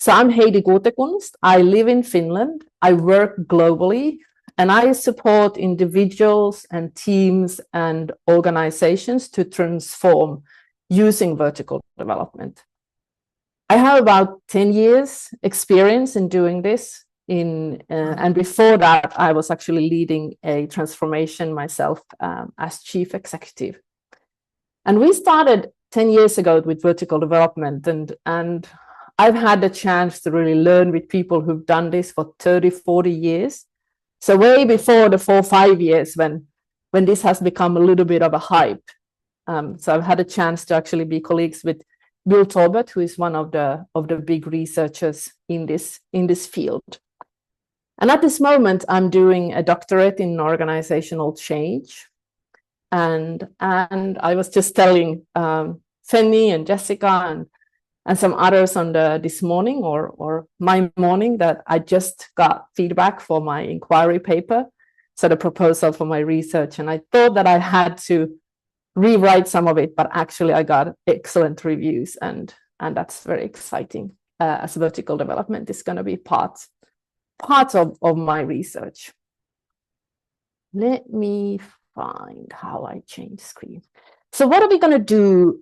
So I'm Heidi Gutekunst. I live in Finland. I work globally, and I support individuals and teams and organizations to transform using vertical development. I have about 10 years experience in doing this. And before that, I was actually leading a transformation myself as chief executive. And we started 10 years ago with vertical development, and I've had the chance to really learn with people who've done this for 30, 40 years. So way before the 4 or 5 years when this has become a little bit of a hype. So I've had a chance to actually be colleagues with Bill Talbot, who is one of the big researchers in this field. And at this moment, I'm doing a doctorate in organizational change. And I was just telling Fanny and Jessica and some others on this morning or my morning that I just got feedback for my inquiry paper, so the proposal for my research. And I thought that I had to rewrite some of it, but actually I got excellent reviews, and that's very exciting, as vertical development is going to be part of my research. Let me find how I change screen. So what are we going to do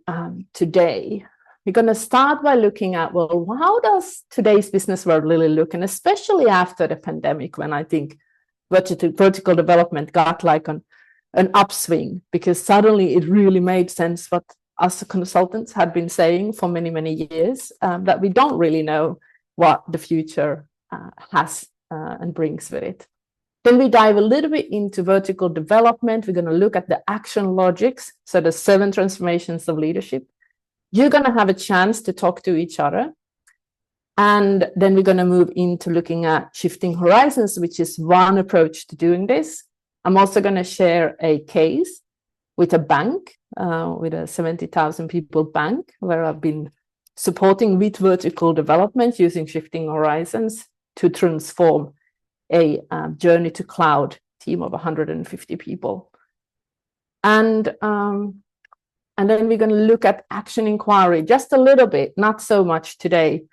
today? We're going to start by looking at, well, how does today's business world really look? And especially after the pandemic, when I think vertical development got like an upswing, because suddenly it really made sense what us consultants had been saying for many, many years, that we don't really know what the future has and brings with it. Then we dive a little bit into vertical development. We're going to look at the action logics, so the 7 transformations of leadership. You're going to have a chance to talk to each other. And then we're going to move into looking at shifting horizons, which is one approach to doing this. I'm also going to share a case with a bank, with a 70,000 people bank, where I've been supporting with vertical development using shifting horizons to transform a journey to cloud team of 150 people. And then we're going to look at action inquiry just a little bit, not so much today,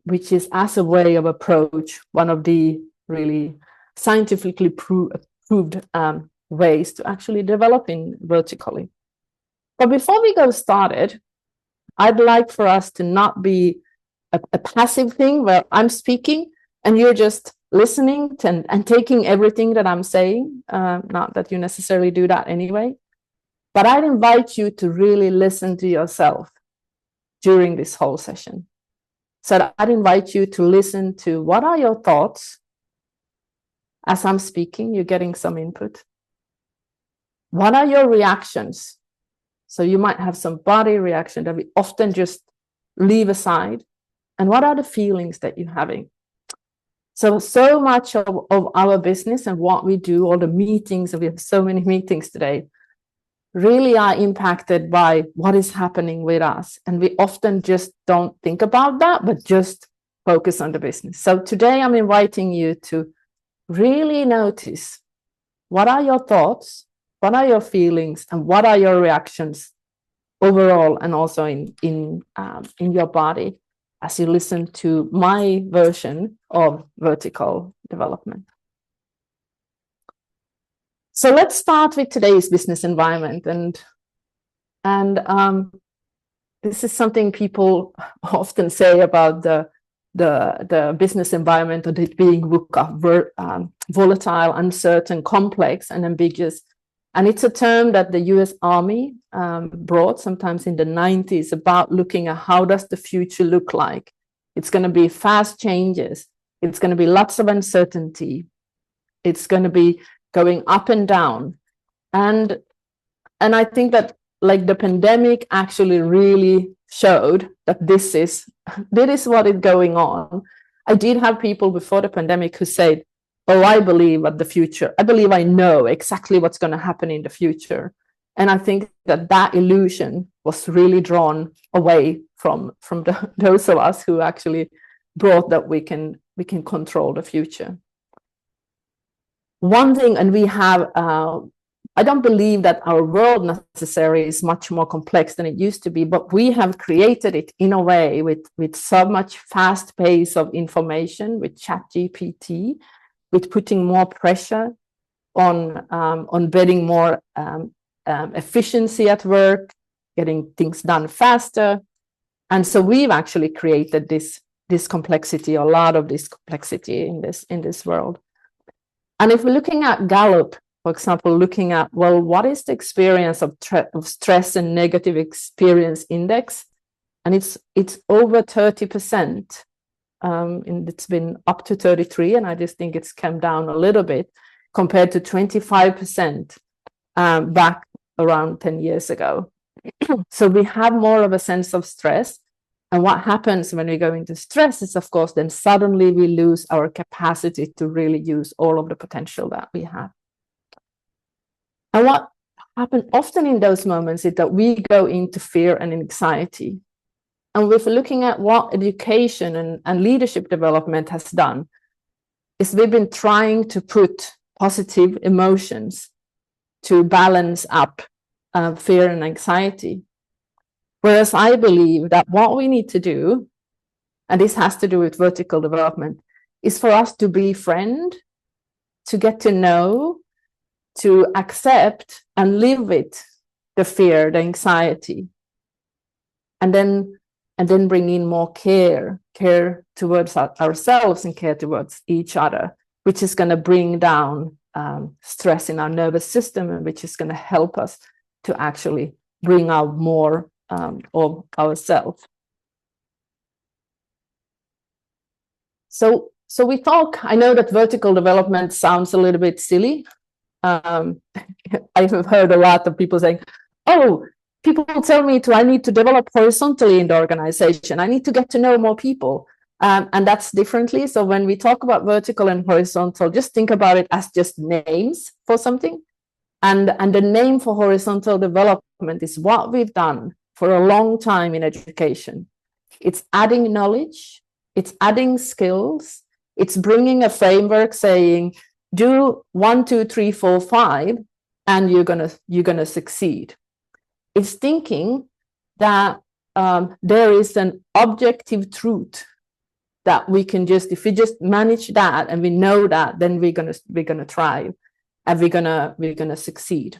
which is as a way of approach, one of the really scientifically proved ways to actually develop in vertically. But before we go started, I'd like for us to not be a passive thing where I'm speaking and you're just listening and taking everything that I'm saying, not that you necessarily do that anyway. But I'd invite you to really listen to yourself during this whole session. So I'd invite you to listen to what are your thoughts as I'm speaking. You're getting some input. What are your reactions? So you might have some body reaction that we often just leave aside. And what are the feelings that you're having? So much of our business and what we do, all the meetings, and we have so many meetings today, really are impacted by what is happening with us. And we often just don't think about that, but just focus on the business. So today I'm inviting you to really notice what are your thoughts, what are your feelings, and what are your reactions overall, and also in your body as you listen to my version of vertical development. So let's start with today's business environment, and this is something people often say about the business environment, of it being VUCA, volatile, uncertain, complex, and ambiguous. And it's a term that the US Army brought sometimes in the 90s about looking at how does the future look like. It's going to be fast changes. It's going to be lots of uncertainty. It's going to be going up and down. And I think that like the pandemic actually really showed that this is what is going on. I did have people before the pandemic who said, oh, I believe at the future. I believe I know exactly what's going to happen in the future. And I think that illusion was really drawn away from those of us who actually brought that we can control the future. One thing, and we have I don't believe that our world necessarily is much more complex than it used to be, but we have created it in a way with so much fast pace of information, with ChatGPT, with putting more pressure on getting more efficiency at work, getting things done faster. And so we've actually created this complexity, a lot of this complexity in this world. And if we're looking at Gallup, for example, looking at, well, what is the experience of stress and negative experience index? And it's over 30%. And it's been up to 33, and I just think it's come down a little bit compared to 25% back around 10 years ago. So we have more of a sense of stress. And what happens when we go into stress is, of course, then suddenly we lose our capacity to really use all of the potential that we have. And what happens often in those moments is that we go into fear and anxiety. And if we're looking at what education and leadership development has done, is we've been trying to put positive emotions to balance up fear and anxiety. Whereas I believe that what we need to do, and this has to do with vertical development, is for us to befriend, to get to know, to accept and live with the fear, the anxiety, and then bring in more care towards ourselves and care towards each other, which is going to bring down stress in our nervous system, and which is going to help us to actually bring out more of ourselves. So we talk, I know that vertical development sounds a little bit silly. I've heard a lot of people saying, oh, people tell me I need to develop horizontally in the organization. I need to get to know more people. And that's differently. So when we talk about vertical and horizontal, just think about it as just names for something. And the name for horizontal development is what we've done for a long time in education. It's adding knowledge, it's adding skills, it's bringing a framework saying, do 1, 2, 3, 4, 5, and you're gonna succeed. It's thinking that there is an objective truth that we can just, if we just manage that and we know that, then we're gonna thrive and we're gonna succeed.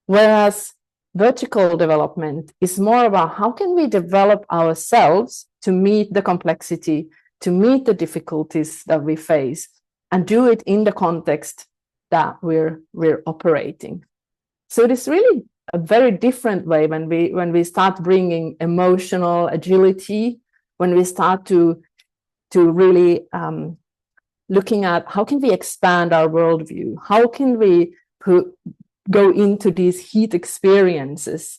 Whereas vertical development is more about how can we develop ourselves to meet the complexity, to meet the difficulties that we face, and do it in the context that we're operating. So it is really a very different way when we start bringing emotional agility, when we start to really looking at how can we expand our worldview, how can we go into these heat experiences,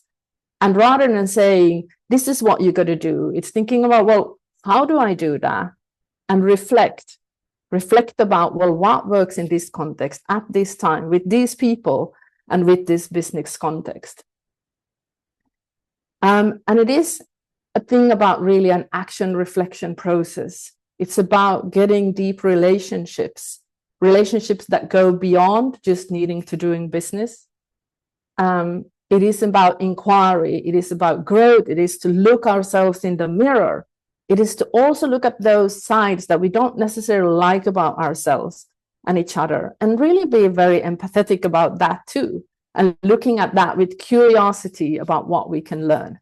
and rather than saying this is what you got to do, it's thinking about, well, how do I do that, and reflect about, well, what works in this context at this time with these people and with this business context. And it is a thing about really an action reflection process. It's about getting deep relationships that go beyond just needing to doing business. It is about inquiry. It is about growth. It is to look ourselves in the mirror. It is to also look at those sides that we don't necessarily like about ourselves and each other, and really be very empathetic about that too, and looking at that with curiosity about what we can learn.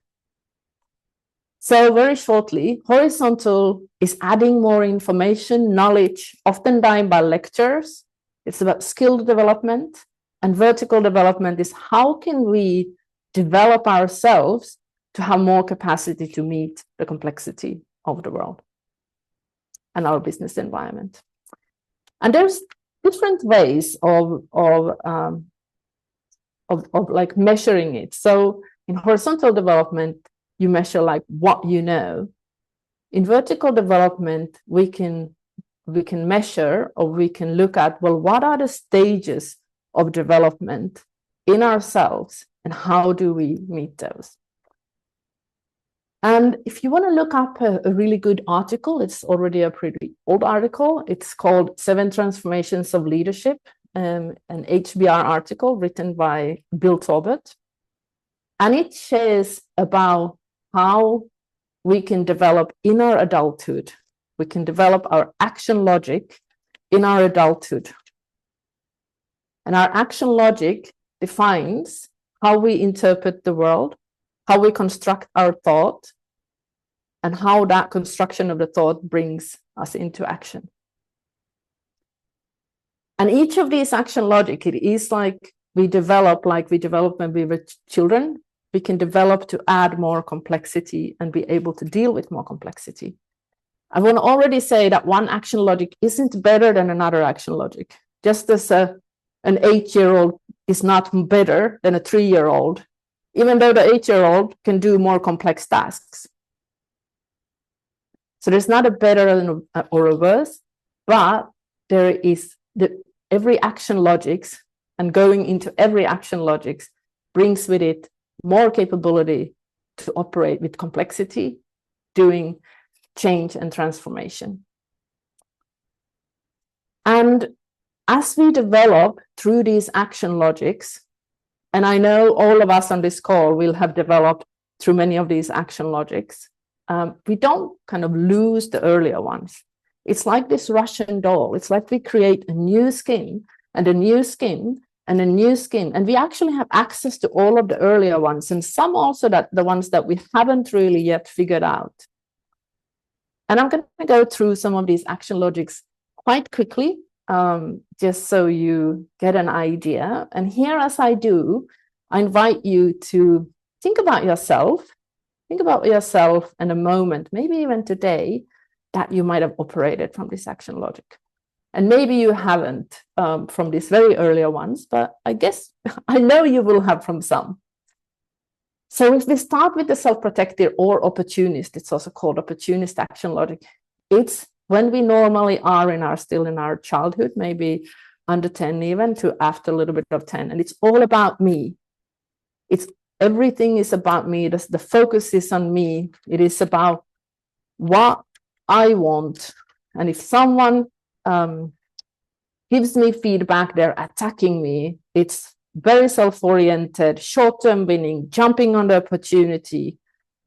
So very shortly, horizontal is adding more information, knowledge, often done by lectures. It's about skill development. And vertical development is how can we develop ourselves to have more capacity to meet the complexity of the world and our business environment. And there's different ways of like measuring it. So in horizontal development, you measure like what you know. In vertical development, we can measure, or we can look at, well, what are the stages of development in ourselves, and how do we meet those? And if you want to look up a really good article, it's already a pretty old article. It's called 7 Transformations of Leadership. an HBR article written by Bill Talbot, and it shares about how we can develop in our adulthood. We can develop our action logic in our adulthood. And our action logic defines how we interpret the world, how we construct our thought, and how that construction of the thought brings us into action. And each of these action logic, it is like we develop when we were children. We can develop to add more complexity and be able to deal with more complexity. I want to already say that one action logic isn't better than another action logic. Just as an 8-year-old is not better than a 3-year-old, even though the 8-year-old can do more complex tasks. So there's not a better or a worse, but there is every action logics, and going into every action logics brings with it more capability to operate with complexity, doing change and transformation. And as we develop through these action logics, and I know all of us on this call will have developed through many of these action logics, we don't kind of lose the earlier ones. It's like this Russian doll. It's like we create a new skin and a new skin and a new skin, and we actually have access to all of the earlier ones, and some also that the ones that we haven't really yet figured out. And I'm going to go through some of these action logics quite quickly, just so you get an idea. And here, as I do, I invite you to think about yourself in a moment, maybe even today, that you might have operated from this action logic. And maybe you haven't from these very earlier ones, but I guess I know you will have from some. So if we start with the self-protective or opportunist, it's also called opportunist action logic. It's when we normally are still in our childhood, maybe under 10 even, to after a little bit of 10. And it's all about me. Everything is about me. The focus is on me. It is about what I want. And if someone gives me feedback, they're attacking me. It's very self-oriented, short-term winning, jumping on the opportunity,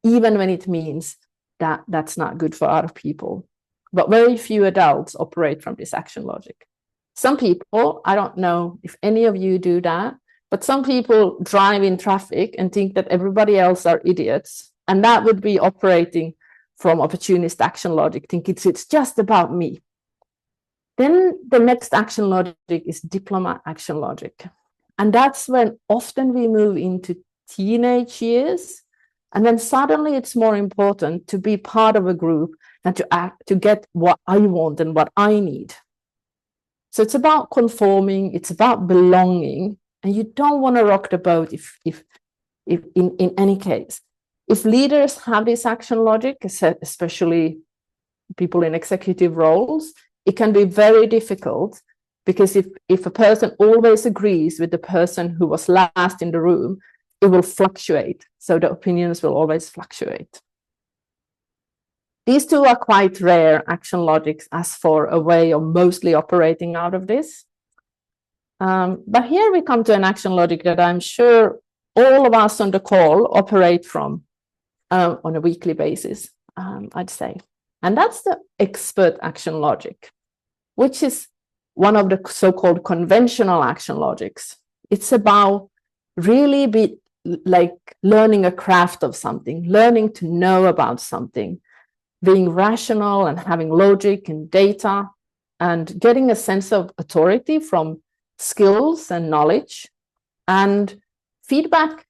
even when it means that that's not good for other people. But very few adults operate from this action logic. Some people, I don't know if any of you do that, but some people drive in traffic and think that everybody else are idiots. And that would be operating from opportunist action logic, think it's just about me. Then the next action logic is diplomat action logic. And that's when often we move into teenage years. And then suddenly it's more important to be part of a group than to get what I want and what I need. So it's about conforming, it's about belonging, and you don't want to rock the boat if in any case. If leaders have this action logic, especially people in executive roles, it can be very difficult, because if a person always agrees with the person who was last in the room, it will fluctuate. So the opinions will always fluctuate. These two are quite rare action logics as for a way of mostly operating out of this. But here we come to an action logic that I'm sure all of us on the call operate from on a weekly basis, I'd say. And that's the expert action logic, which is one of the so-called conventional action logics. It's about really like learning a craft of something, learning to know about something, being rational and having logic and data, and getting a sense of authority from skills and knowledge. And feedback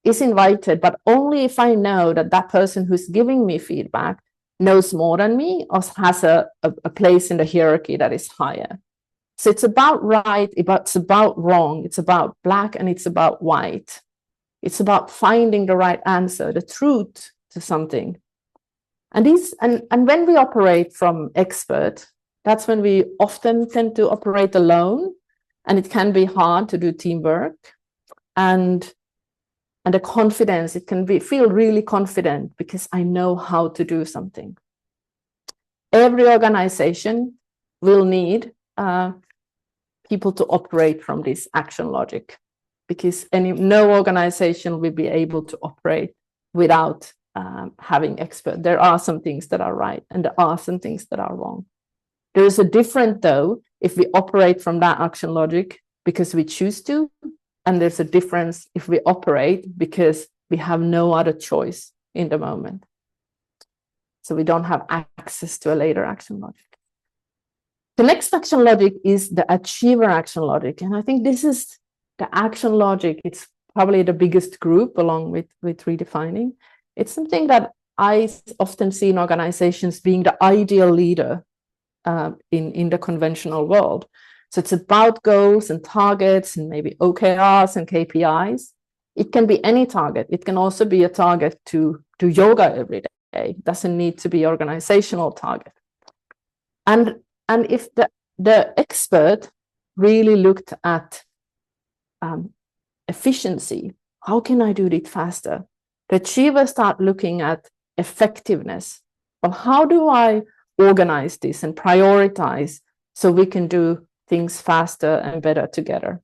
is invited, but only if I know that that person who's giving me feedback knows more than me or has a place in the hierarchy that is higher. So it's about right, it's about wrong, it's about black, and it's about white. It's about finding the right answer, the truth to something. And when we operate from expert, that's when we often tend to operate alone, and it can be hard to do teamwork. And the confidence, it can feel really confident because I know how to do something. Every organization will need people to operate from this action logic, because no organization will be able to operate without having experts. There are some things that are right and there are some things that are wrong. There is a difference, though, if we operate from that action logic because we choose to, and there's a difference if we operate because we have no other choice in the moment. So we don't have access to a later action logic. The next action logic is the achiever action logic. And I think this is the action logic. It's probably the biggest group along with redefining. It's something that I often see in organizations being the ideal leader in the conventional world. So it's about goals and targets and maybe OKRs and KPIs. It can be any target. It can also be a target to do yoga every day. It doesn't need to be organizational target. And if the expert really looked at efficiency, how can I do it faster? The achievers start looking at effectiveness. Well, how do I organize this and prioritize so we can do things faster and better together?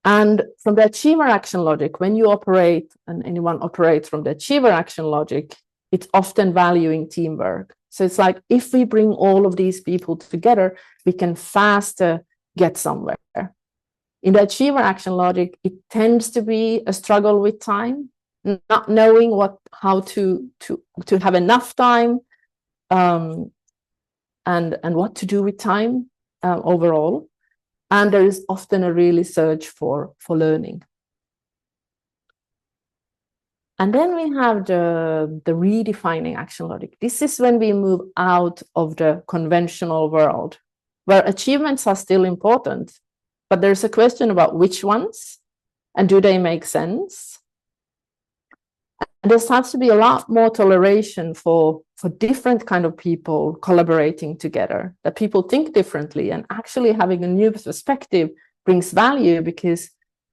And from the achiever action logic, when you operate and anyone operates from the achiever action logic, it's often valuing teamwork. So it's like, if we bring all of these people together, we can faster get somewhere. In the achiever action logic, it tends to be a struggle with time, not knowing how to have enough time and what to do with time overall. And there is often a really search for learning. And then we have the redefining action logic. This is when we move out of the conventional world, where achievements are still important, but there's a question about which ones and do they make sense? And there starts to be a lot more toleration for different kind of people collaborating together, that people think differently, and actually having a new perspective brings value because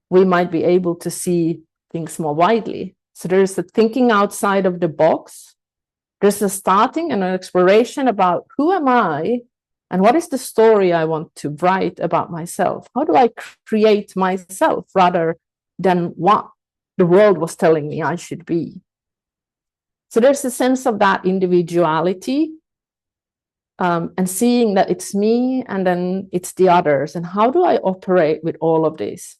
we might be able to see things more widely. So there's a thinking outside of the box. There's a starting and an exploration about who am I and what is the story I want to write about myself? How do I create myself rather than what the world was telling me I should be? So there's a sense of that individuality and seeing that it's me and then it's the others. And how do I operate with all of this?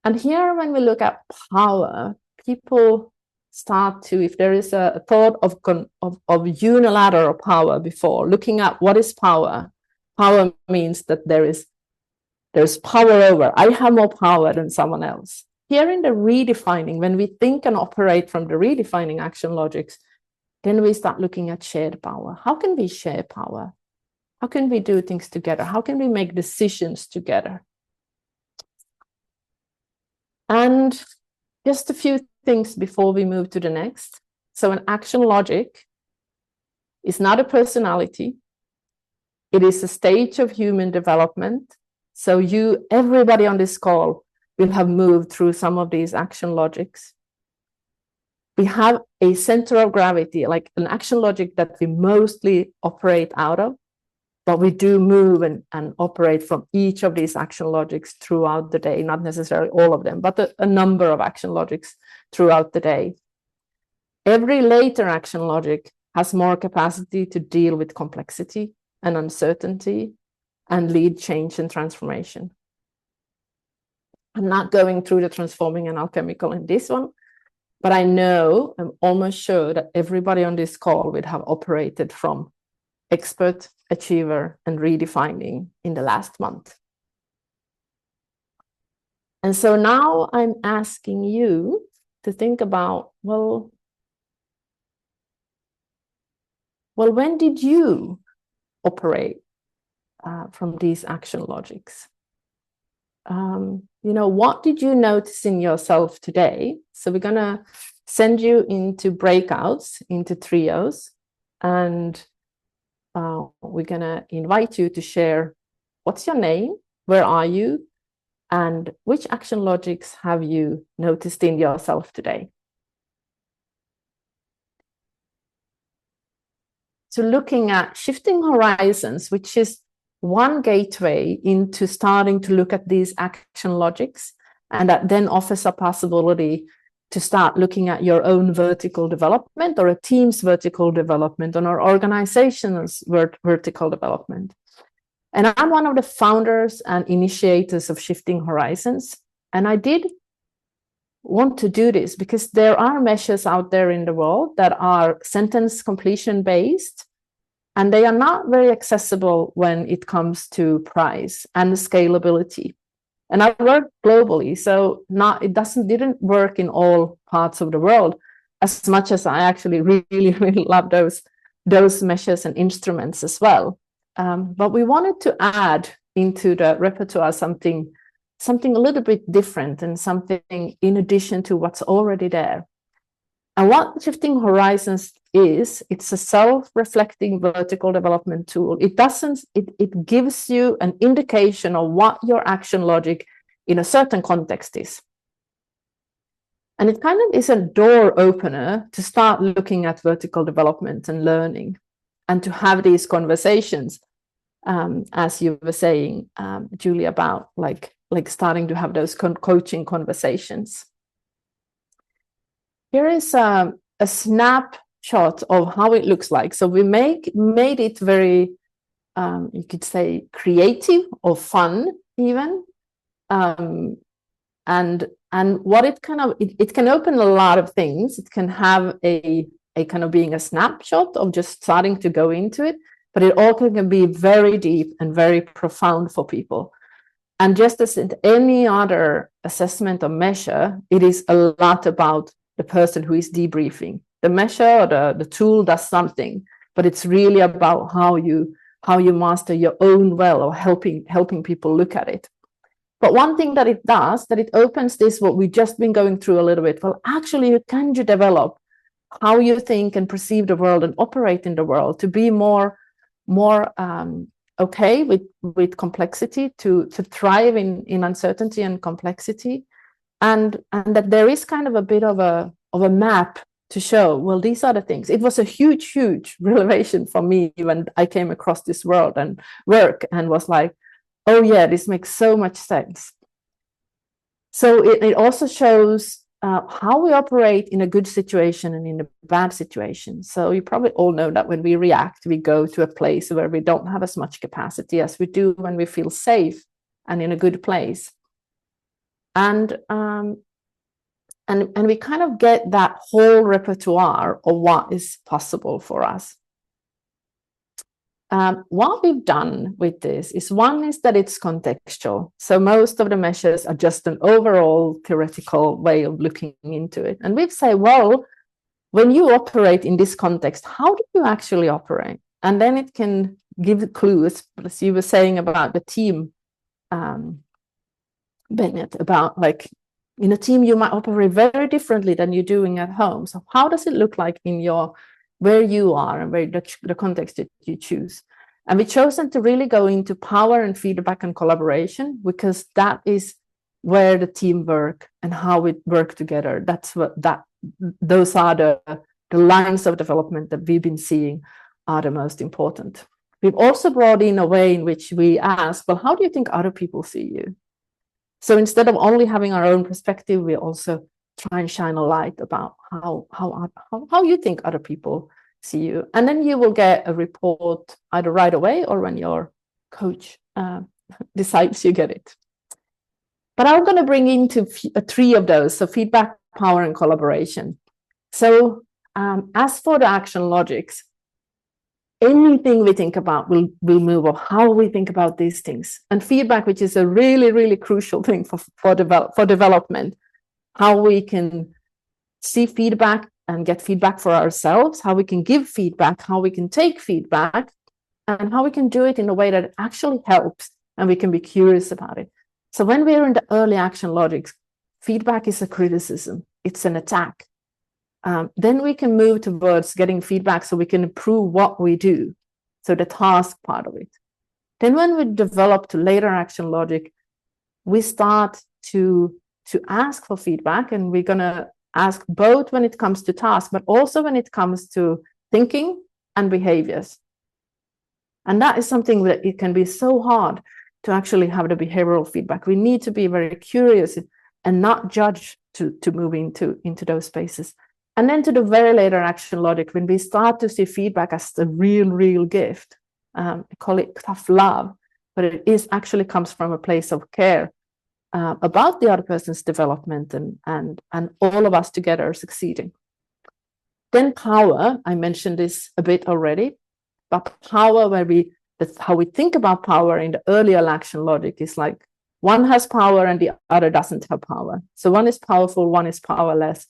And here, when we look at power, people start to, if there is a thought of unilateral power before, looking at what is power. Power means that there's power over. I have more power than someone else. Here in the redefining, when we think and operate from the redefining action logics, then we start looking at shared power. How can we share power? How can we do things together? How can we make decisions together? And just a few things before we move to the next. So an action logic is not a personality. It is a stage of human development. So everybody on this call will have moved through some of these action logics. We have a center of gravity, like an action logic that we mostly operate out of, but we do move and operate from each of these action logics throughout the day, not necessarily all of them, but a number of action logics throughout the day. Every later action logic has more capacity to deal with complexity and uncertainty and lead change and transformation. I'm not going through the transforming and alchemical in this one, but I'm almost sure that everybody on this call would have operated from expert, achiever, and redefining in the last month. And so now I'm asking you to think about, well, when did you operate from these action logics? What did you notice in yourself today? So we're going to send you into breakouts, into trios, and we're going to invite you to share what's your name, where are you, and which action logics have you noticed in yourself today? to looking at shifting horizons, which is one gateway into starting to look at these action logics, and that then offers a possibility to start looking at your own vertical development, or a team's vertical development, or an organization's vertical development. And I'm one of the founders and initiators of Shifting Horizons. And I did want to do this because there are measures out there in the world that are sentence completion based, and they are not very accessible when it comes to price and scalability. And I work globally, so it didn't work in all parts of the world as much as I actually really, really love those measures and instruments as well. But we wanted to add into the repertoire something a little bit different, and something in addition to what's already there. And what Shifting Horizons is, it's a self-reflecting vertical development tool. It gives you an indication of what your action logic in a certain context is. And it kind of is a door opener to start looking at vertical development and learning, and to have these conversations, as you were saying, Julie, about like starting to have those coaching conversations. Here is a snapshot of how it looks like. So we made it very, you could say, creative or fun even. And what it can open a lot of things. It can have a kind of being a snapshot of just starting to go into it, but it also can be very deep and very profound for people. And just as in any other assessment or measure, it is a lot about the person who is debriefing. The measure or the tool does something, but it's really about how you master your own well, or helping people look at it. But one thing that it does, that it opens this, what we've just been going through a little bit. Well, actually, can you develop how you think and perceive the world and operate in the world to be more okay with complexity, to thrive in uncertainty and complexity, and that there is kind of a bit of a map to show, well, these are the things. It was a huge revelation for me when I came across this world and work, and was like, oh yeah, this makes so much sense. So it also shows how we operate in a good situation and in a bad situation. So you probably all know that when we react, we go to a place where we don't have as much capacity as we do when we feel safe and in a good place. And we kind of get that whole repertoire of what is possible for us. What we've done with this is, one is that it's contextual. So most of the measures are just an overall theoretical way of looking into it. And we've said, well, when you operate in this context, how do you actually operate? And then it can give clues, as you were saying about the team, Bennett, about like in a team, you might operate very differently than you're doing at home. So how does it look like in where you are and where the context that you choose? And we've chosen to really go into power and feedback and collaboration, because that is where the teamwork and how we work together, those are the lines of development that we've been seeing are the most important. We've also brought in a way in which we ask, well, how do you think other people see you? So instead of only having our own perspective, we also try and shine a light about how you think other people see you. And then you will get a report either right away or when your coach decides you get it. But I'm going to bring into three of those, so feedback, power, and collaboration. So as for the action logics, anything we think about will move on how we think about these things. And feedback, which is a really, really crucial thing for development, how we can see feedback and get feedback for ourselves, how we can give feedback, how we can take feedback, and how we can do it in a way that actually helps and we can be curious about it. So when we're in the early action logics, feedback is a criticism, it's an attack. Then we can move towards getting feedback so we can improve what we do, so the task part of it. Then when we develop to later action logic, we start to ask for feedback, and we're going to ask both when it comes to task, but also when it comes to thinking and behaviors. And that is something that it can be so hard to actually have the behavioral feedback. We need to be very curious and not judge to move into those spaces. And then to the very later action logic, when we start to see feedback as the real gift, I call it tough love, but it is actually comes from a place of care about the other person's development and all of us together succeeding. Then power, I mentioned this a bit already, but power, that's how we think about power in the earlier action logic is like one has power and the other doesn't have power. So one is powerful, one is powerless.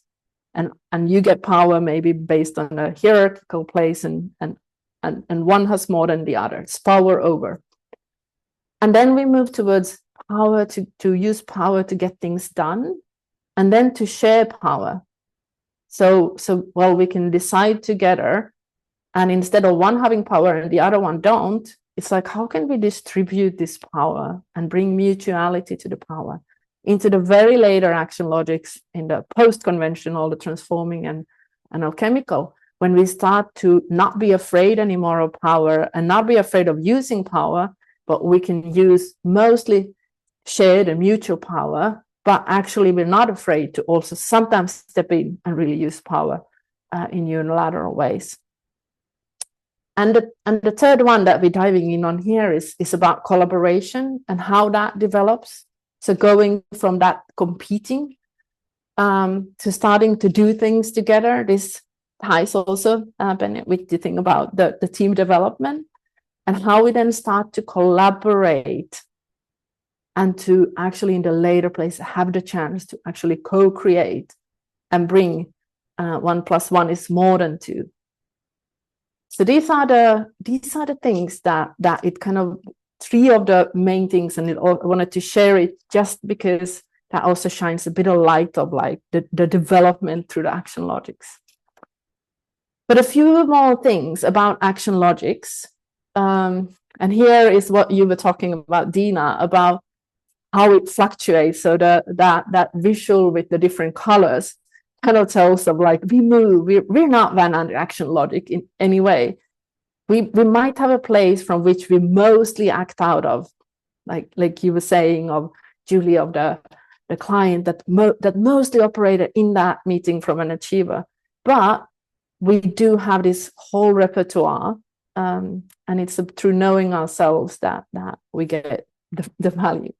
And you get power maybe based on a hierarchical place and one has more than the other. It's power over. And then we move towards power to use power to get things done, and then to share power. So well, we can decide together, and instead of one having power and the other one don't, it's like, how can we distribute this power and bring mutuality to the power into the very later action logics in the post-conventional, the transforming and alchemical, when we start to not be afraid anymore of power and not be afraid of using power, but we can use mostly shared and mutual power, but actually we're not afraid to also sometimes step in and really use power in unilateral ways. And the third one that we're diving in on here is about collaboration and how that develops. So going from that competing to starting to do things together. This ties also, Bennett, with the thing about the team development and how we then start to collaborate and to actually in the later place have the chance to actually co-create and bring 1 + 1 is more than 2. So these are the things that it kind of 3 of the main things, and I wanted to share it just because that also shines a bit of light of like the development through the action logics. But a few more things about action logics, and here is what you were talking about, Dina, about how it fluctuates. So that visual with the different colors kind of tells of like we move. We're not van under action logic in any way. We might have a place from which we mostly act out of, like you were saying of Julie, of the client that mostly operated in that meeting from an achiever. But we do have this whole repertoire, and it's through knowing ourselves that we get the value.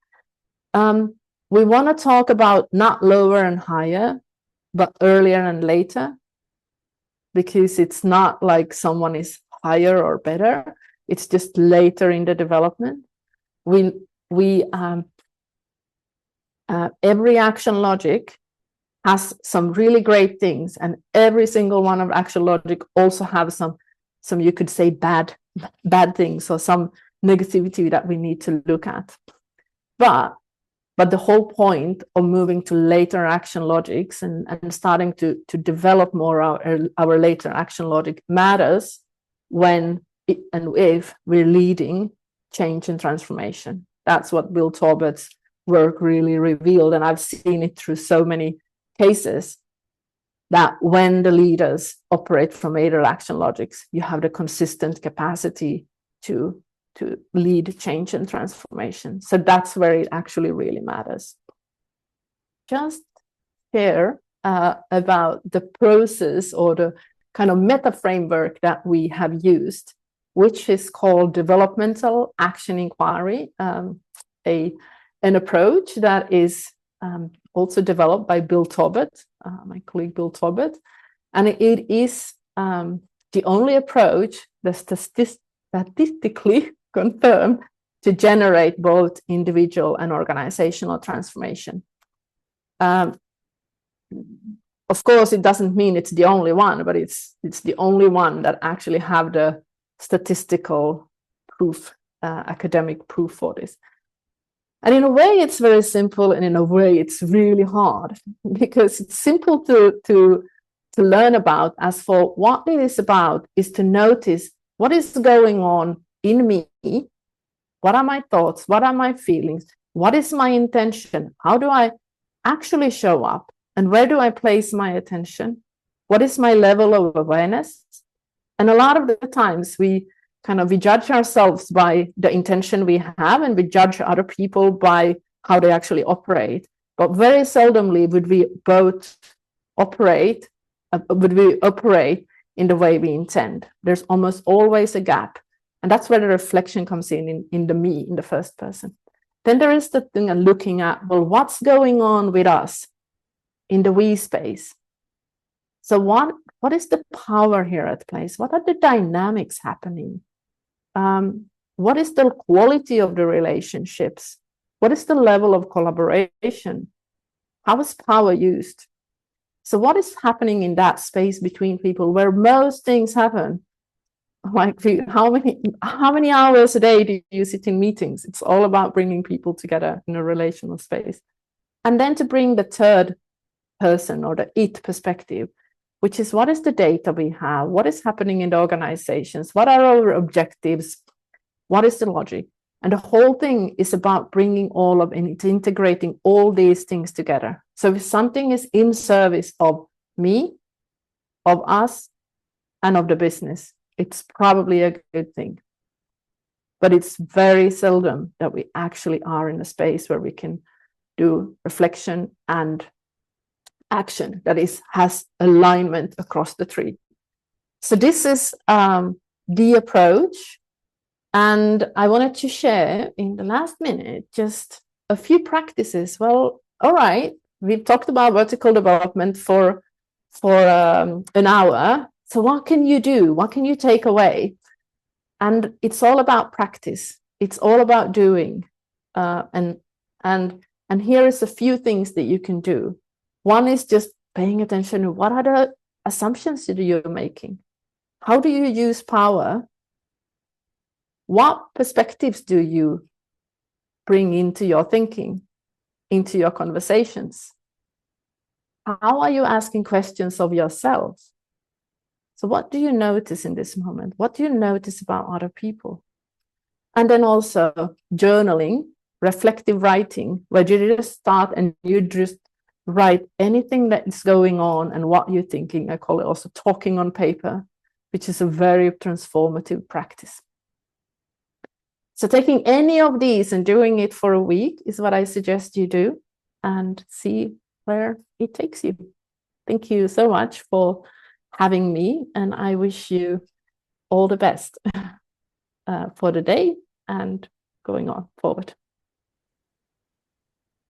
We want to talk about not lower and higher, but earlier and later, because it's not like someone is higher or better, it's just later in the development. Every action logic has some really great things, and every single one of action logic also have some you could say bad things or some negativity that we need to look at. But the whole point of moving to later action logics and starting to develop more our later action logic matters when and if we're leading change and transformation. That's what Bill Torbert's work really revealed. And I've seen it through so many cases that when the leaders operate from later action logics, you have the consistent capacity to lead change and transformation. So that's where it actually really matters. Just share about the process or the kind of meta framework that we have used, which is called developmental action inquiry, an approach that is also developed by Bill Torbert, my colleague Bill Torbert, and it is the only approach that's statistically confirmed to generate both individual and organizational transformation. Of course, it doesn't mean it's the only one, but it's the only one that actually have the statistical proof, academic proof for this. And in a way, it's very simple, and in a way, it's really hard because it's simple to learn about. As for what it is about, is to notice what is going on in me. What are my thoughts? What are my feelings? What is my intention? How do I actually show up? And where do I place my attention? What is my level of awareness? And a lot of the times we judge ourselves by the intention we have, and we judge other people by how they actually operate. But very seldomly would we operate in the way we intend. There's almost always a gap. And that's where the reflection comes in the me, in the first person. Then there is the thing of looking at, well, what's going on with us in the we space? So what is the power here at play? What are the dynamics happening? What is the quality of the relationships? What is the level of collaboration? How is power used? So what is happening in that space between people where most things happen? Like how many hours a day do you sit in meetings? It's all about bringing people together in a relational space. And then to bring the third person or the it perspective, which is what is the data we have? What is happening in the organizations? What are our objectives? What is the logic? And the whole thing is about bringing all of it, integrating all these things together. So if something is in service of me, of us, and of the business, it's probably a good thing. But it's very seldom that we actually are in a space where we can do reflection and action that has alignment across the three. So this is the approach. And I wanted to share in the last minute just a few practices. Well, all right, we've talked about vertical development for an hour. So what can you do? What can you take away? And it's all about practice. It's all about doing. And here is a few things that you can do. One is just paying attention to what are the assumptions that you're making? How do you use power? What perspectives do you bring into your thinking, into your conversations? How are you asking questions of yourself? So what do you notice in this moment? What do you notice about other people? And then also journaling, reflective writing, where you just start and you just write anything that is going on and what you're thinking. I call it also talking on paper, which is a very transformative practice. So taking any of these and doing it for a week is what I suggest you do, and see where it takes you. Thank you so much for having me, and I wish you all the best for the day and going on forward.